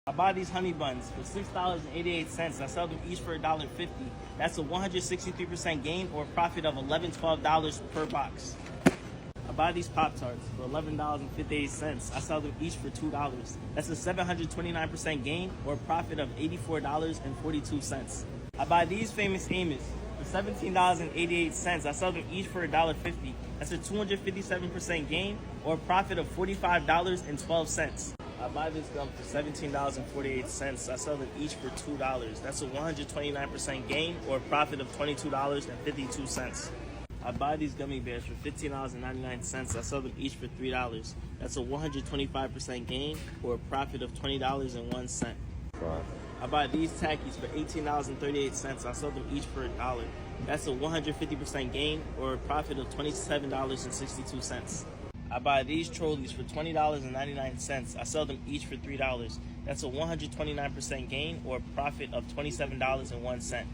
I buy these honey buns for $6.88. I sell them each for $1.50. That's a 163% gain or a profit of $11-12 per box. I buy these Pop-Tarts for $11.58. I sell them each for $2. That's a 729% gain or a profit of $84.42. I buy these Famous Amos for $17.88. I sell them each for $1.50. That's a 257% gain or a profit of $45.12. I buy this gum for $17.48. I sell them each for $2. That's a 129% gain or a profit of $22.52. I buy these gummy bears for $15.99. I sell them each for $3. That's a 125% gain or a profit of $20.01. I buy these Takis for $18.38. I sell them each for $1. That's a 150% gain or a profit of $27.62. I buy these trolleys for $20.99. I sell them each for $3. That's a 129% gain or a profit of $27.01.